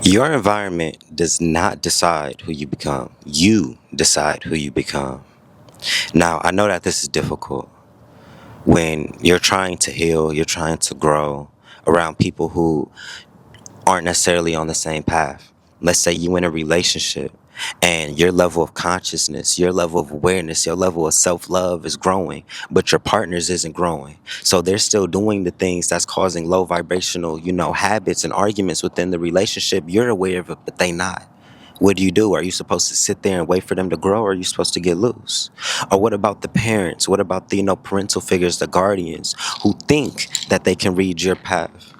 Your environment does not decide who you become. You decide who you become. Now, I know that this is difficult when you're trying to heal, you're trying to grow around people who aren't necessarily on the same path. Let's say you in a relationship and your level of consciousness, your level of awareness, your level of self-love is growing, but your partner's isn't growing. So they're still doing the things that's causing low vibrational, habits and arguments within the relationship. You're aware of it, but they not. What do? Are you supposed to sit there and wait for them to grow, or are you supposed to get loose? Or what about the parents? What about the parental figures, the guardians who think that they can read your path?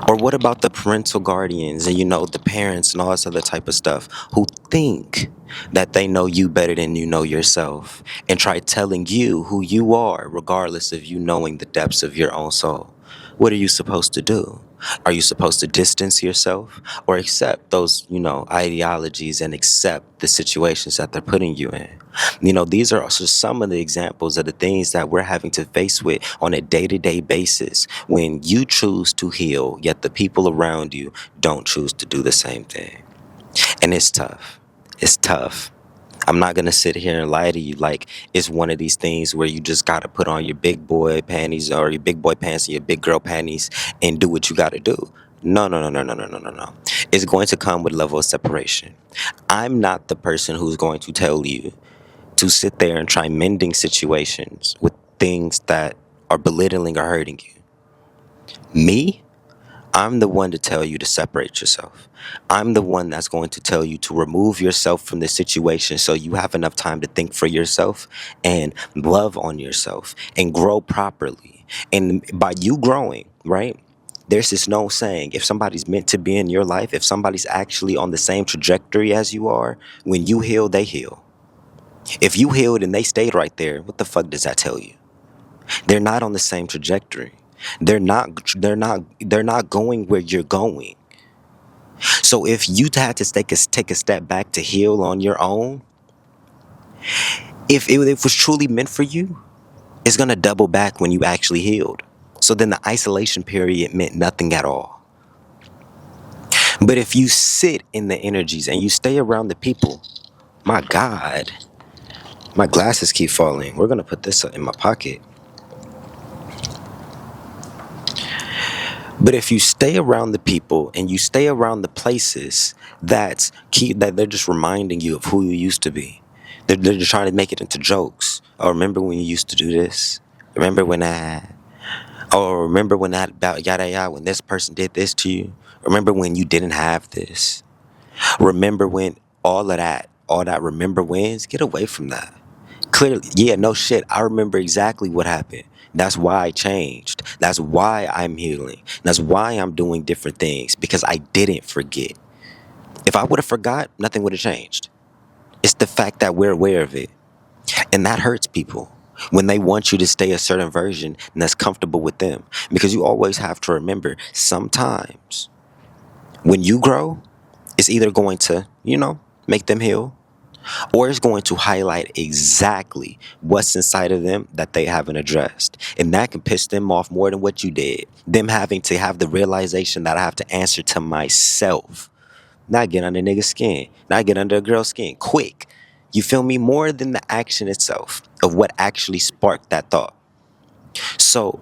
Or what about the parental guardians and the parents and all this other type of stuff who think that they know you better than you know yourself and try telling you who you are regardless of you knowing the depths of your own soul? What are you supposed to do? Are you supposed to distance yourself or accept those, ideologies and accept the situations that they're putting you in? These are also some of the examples of the things that we're having to face with on a day-to-day basis when you choose to heal, yet the people around you don't choose to do the same thing. And it's tough. It's tough. I'm not going to sit here and lie to you like it's one of these things where you just got to put on your big boy panties or your big boy pants and your big girl panties and do what you got to do. No, no, no, no, no, no, no, no, no. It's going to come with a level of separation. I'm not the person who's going to tell you to sit there and try mending situations with things that are belittling or hurting you. Me? I'm the one to tell you to separate yourself. I'm the one that's going to tell you to remove yourself from the situation so you have enough time to think for yourself and love on yourself and grow properly. And by you growing, right? There's this known saying, if somebody's meant to be in your life, if somebody's actually on the same trajectory as you are, when you heal, they heal. If you healed and they stayed right there, what the fuck does that tell you? They're not on the same trajectory. They're not going where you're going. So if you had to take a step back to heal on your own, if it was truly meant for you, it's gonna double back when you actually healed. So then the isolation period meant nothing at all. But if you sit in the energies and you stay around the people, my God, my glasses keep falling. We're gonna put this in my pocket. But if you stay around the people and you stay around the places that they're just reminding you of who you used to be, they're just trying to make it into jokes. Oh, remember when you used to do this? Remember when I? Oh, remember when that about yada yada when this person did this to you? Remember when you didn't have this? Remember when all that remember wins? Get away from that. Clearly, yeah, no shit. I remember exactly what happened. That's why I changed. That's why I'm healing. That's why I'm doing different things because I didn't forget. If I would have forgot, nothing would have changed. It's the fact that we're aware of it. And that hurts people when they want you to stay a certain version and that's comfortable with them. Because you always have to remember sometimes when you grow, it's either going to, make them heal or it's going to highlight exactly what's inside of them that they haven't addressed. And that can piss them off more than what you did. Them having to have the realization that I have to answer to myself. Not get under nigga's skin. Not get under a girl's skin. Quick. You feel me? More than the action itself of what actually sparked that thought. So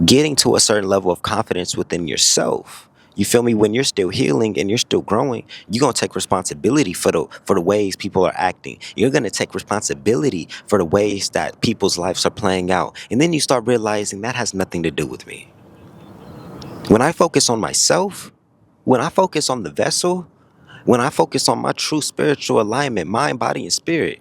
getting to a certain level of confidence within yourself, you feel me? When you're still healing and you're still growing, you're gonna take responsibility for the ways people are acting. You're gonna take responsibility for the ways that people's lives are playing out. And then you start realizing that has nothing to do with me. When I focus on myself, when I focus on the vessel, when I focus on my true spiritual alignment, mind, body, and spirit,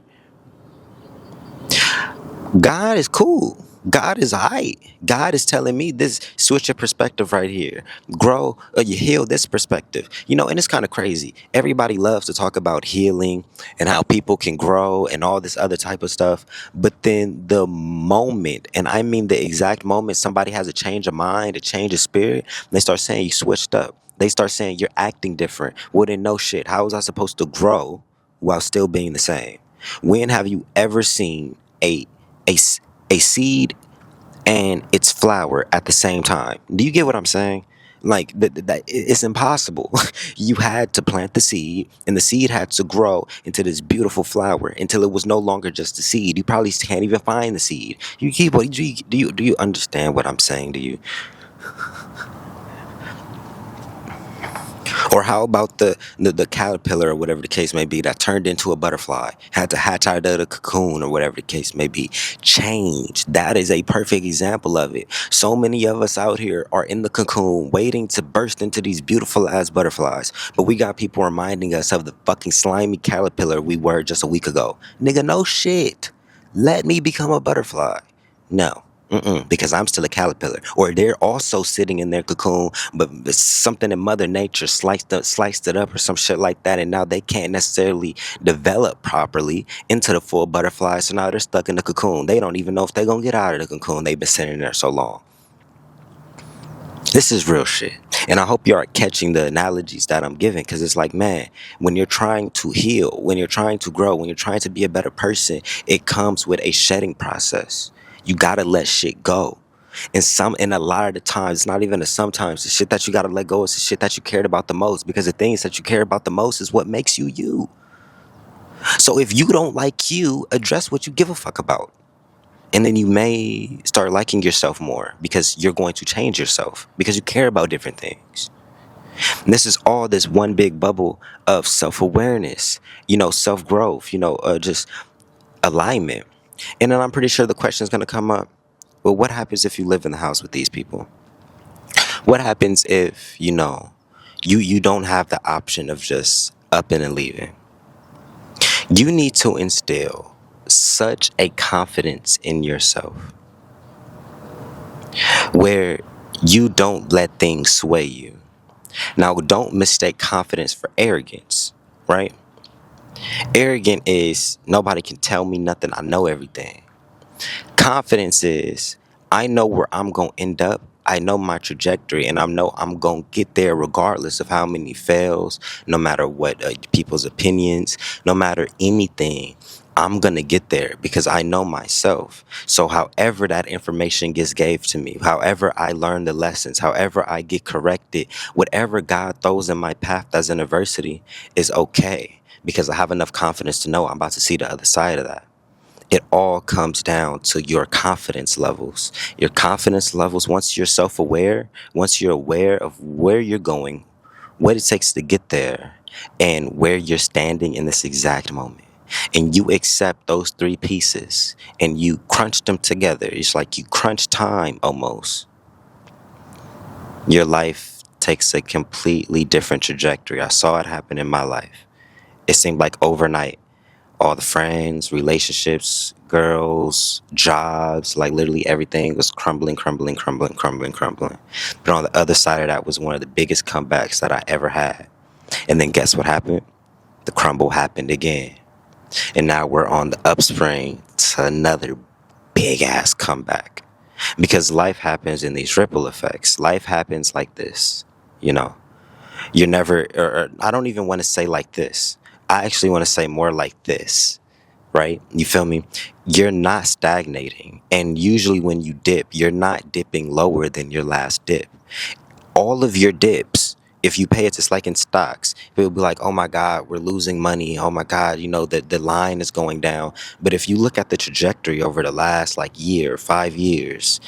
God is cool. God is aight. God is telling me this, switch your perspective right here. Grow or you heal this perspective. And it's kind of crazy. Everybody loves to talk about healing and how people can grow and all this other type of stuff. But then the moment, and I mean the exact moment somebody has a change of mind, a change of spirit, they start saying you switched up. They start saying you're acting different. Well, then no shit. How was I supposed to grow while still being the same? When have you ever seen a, a seed and its flower at the same time? Do you get what I'm saying? Like it's impossible. You had to plant the seed, and the seed had to grow into this beautiful flower until it was no longer just a seed. You probably can't even find the seed. You keep. Do you understand what I'm saying to you? Or how about the caterpillar or whatever the case may be that turned into a butterfly, had to hatch out of the cocoon or whatever the case may be? Change. That is a perfect example of it. So many of us out here are in the cocoon waiting to burst into these beautiful ass butterflies. But we got people reminding us of the fucking slimy caterpillar we were just a week ago. Nigga, no shit. Let me become a butterfly. No. Because I'm still a caterpillar, or they're also sitting in their cocoon, but something in Mother Nature sliced it up, or some shit like that, and now they can't necessarily develop properly into the full butterfly. So now they're stuck in the cocoon. They don't even know if they're gonna get out of the cocoon. They've been sitting there so long. This is real shit. And I hope you are catching the analogies that I'm giving, because it's like, man, when you're trying to heal, when you're trying to grow, when you're trying to be a better person, it comes with a shedding process. You gotta let shit go. And a lot of the times, it's not even sometimes, the shit that you gotta let go is the shit that you cared about the most, because the things that you care about the most is what makes you you. So if you don't like you, address what you give a fuck about. And then you may start liking yourself more, because you're going to change yourself because you care about different things. And this is all this one big bubble of self-awareness, self-growth, just alignment. And then I'm pretty sure the question is going to come up, well, what happens if you live in the house with these people? What happens if, you don't have the option of just upping and leaving? You need to instill such a confidence in yourself where you don't let things sway you. Now, don't mistake confidence for arrogance, right? Arrogant is nobody can tell me nothing. I know everything. Confidence is I know where I'm going to end up. I know my trajectory, and I know I'm going to get there regardless of how many fails, no matter what people's opinions, no matter anything. I'm going to get there because I know myself. So however that information gets gave to me, however I learn the lessons, however I get corrected, whatever God throws in my path as an adversity is okay, because I have enough confidence to know I'm about to see the other side of that. It all comes down to your confidence levels. Your confidence levels, once you're self-aware, once you're aware of where you're going, what it takes to get there, and where you're standing in this exact moment. And you accept those three pieces and you crunch them together. It's like you crunch time almost. Your life takes a completely different trajectory. I saw it happen in my life. It seemed like overnight, all the friends, relationships, girls, jobs, like literally everything was crumbling, crumbling, crumbling, crumbling, crumbling. But on the other side of that was one of the biggest comebacks that I ever had. And then guess what happened? The crumble happened again. And now we're on the upspring to another big ass comeback. Because life happens in these ripple effects. Life happens like this, you know. You're never, or I don't even want to say like this. I actually want to say more like this, right? You feel me? You're not stagnating. And usually when you dip, you're not dipping lower than your last dip. All of your dips, if you pay it, it's like in stocks. It'll be like, oh my God, we're losing money. Oh my God, the line is going down. But if you look at the trajectory over the last like year, 5 years,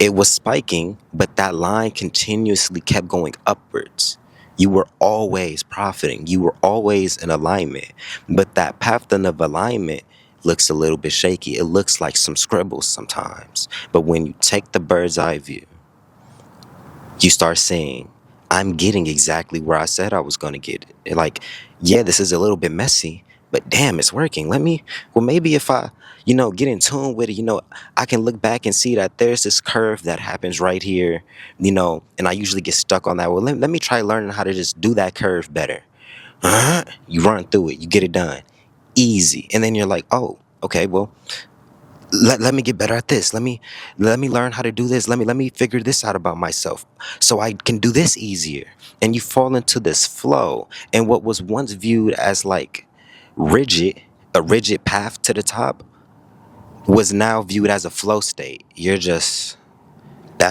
it was spiking, but that line continuously kept going upwards. You were always profiting. You were always in alignment. But that pattern of alignment looks a little bit shaky. It looks like some scribbles sometimes. But when you take the bird's eye view, you start saying, I'm getting exactly where I said I was going to get it. Like, yeah, this is a little bit messy, but damn, it's working. Maybe if I, get in tune with it, I can look back and see that there's this curve that happens right here, and I usually get stuck on that. Well, let me try learning how to just do that curve better. You run through it, you get it done. Easy. And then you're like, oh, okay, well, let me get better at this. Let me learn how to do this. Let me figure this out about myself so I can do this easier. And you fall into this flow. And what was once viewed as like a rigid path to the top was now viewed as a flow state. That's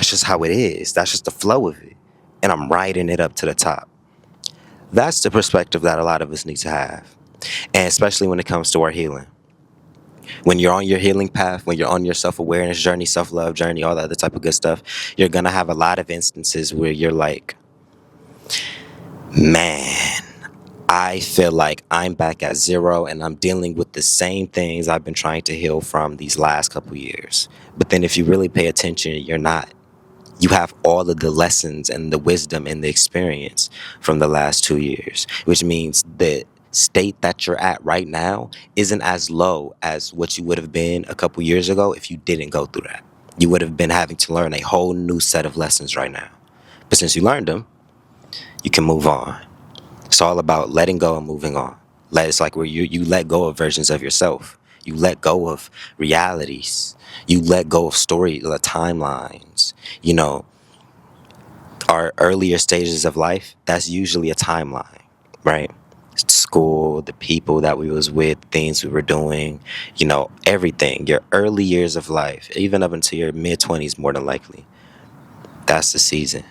just how it is. That's just the flow of it. and I'm riding it up to the top. That's the perspective that a lot of us need to have. And especially when it comes to our healing. When you're on your healing path, when you're on your self-awareness journey, self-love journey, all that other type of good stuff, you're going to have a lot of instances where you're like, man, I feel like I'm back at zero and I'm dealing with the same things I've been trying to heal from these last couple years. But then if you really pay attention, you're not. You have all of the lessons and the wisdom and the experience from the last 2 years, which means the state that you're at right now isn't as low as what you would have been a couple years ago if you didn't go through that. You would have been having to learn a whole new set of lessons right now. But since you learned them, you can move on. It's all about letting go and moving on. It's like where you let go of versions of yourself. You let go of realities. You let go of timelines. You know, our earlier stages of life, that's usually a timeline, right? School, the people that we was with, things we were doing, everything. Your early years of life, even up until your mid-20s more than likely. That's the season.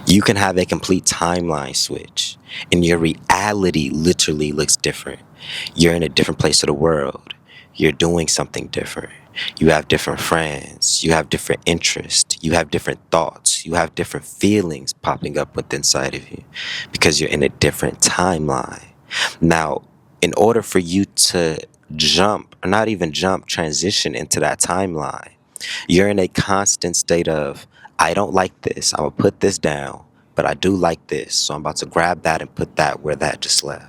You can have a complete timeline switch, and your reality literally looks different. You're in a different place of the world. You're doing something different. You have different friends. You have different interests. You have different thoughts. You have different feelings popping up within inside of you because you're in a different timeline. Now, in order for you to jump, or not even jump, transition into that timeline, you're in a constant state of, I don't like this. I'm going to put this down, but I do like this. So I'm about to grab that and put that where that just left.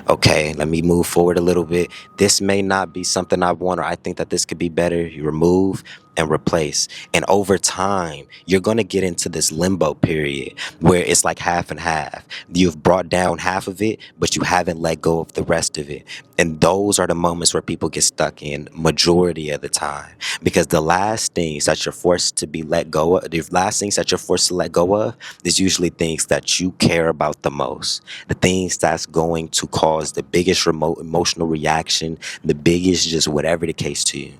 Okay, let me move forward a little bit. This may not be something I want, or I think that this could be better. You remove and replace. And over time, you're going to get into this limbo period where it's like half and half. You've brought down half of it, but you haven't let go of the rest of it. And those are the moments where people get stuck in majority of the time. Because the last things that you're forced to be let go of, the last things that you're forced to let go of is usually things that you care about the most. The things that's going to cause the biggest remote emotional reaction, the biggest just whatever the case to you.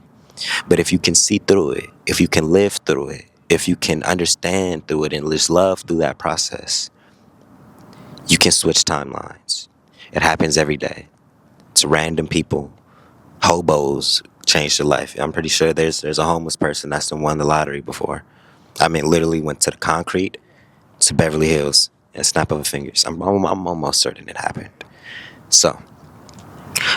But if you can see through it, if you can live through it, if you can understand through it and just love through that process, you can switch timelines. It happens every day. It's random people, hobos change their life. I'm pretty sure there's a homeless person that's won the lottery before. I mean, literally went to the concrete to Beverly Hills in a snap of a fingers. I'm almost certain it happened. So,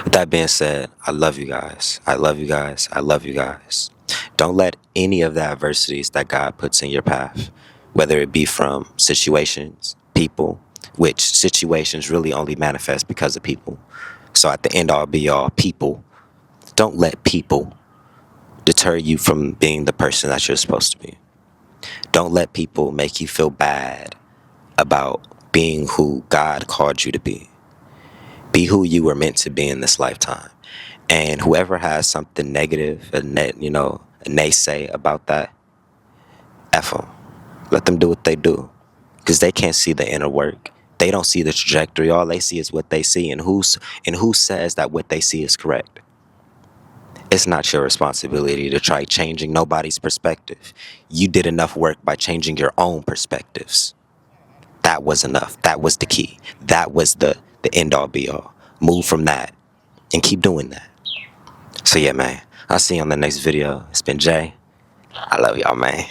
with that being said, I love you guys. I love you guys. I love you guys. Don't let any of the adversities that God puts in your path, whether it be from situations, people, which situations really only manifest because of people. So at the end all be all, people, don't let people deter you from being the person that you're supposed to be. Don't let people make you feel bad about being who God called you to be. Be who you were meant to be in this lifetime. And whoever has something negative, a naysay about that, F them. Let them do what they do. Because they can't see the inner work. They don't see the trajectory. All they see is what they see. And who says that what they see is correct? It's not your responsibility to try changing nobody's perspective. You did enough work by changing your own perspectives. That was enough. That was the key. That was the end all be all. Move from that and keep doing that. So yeah, man, I'll see you on the next video. It's been Jay. I love y'all, man.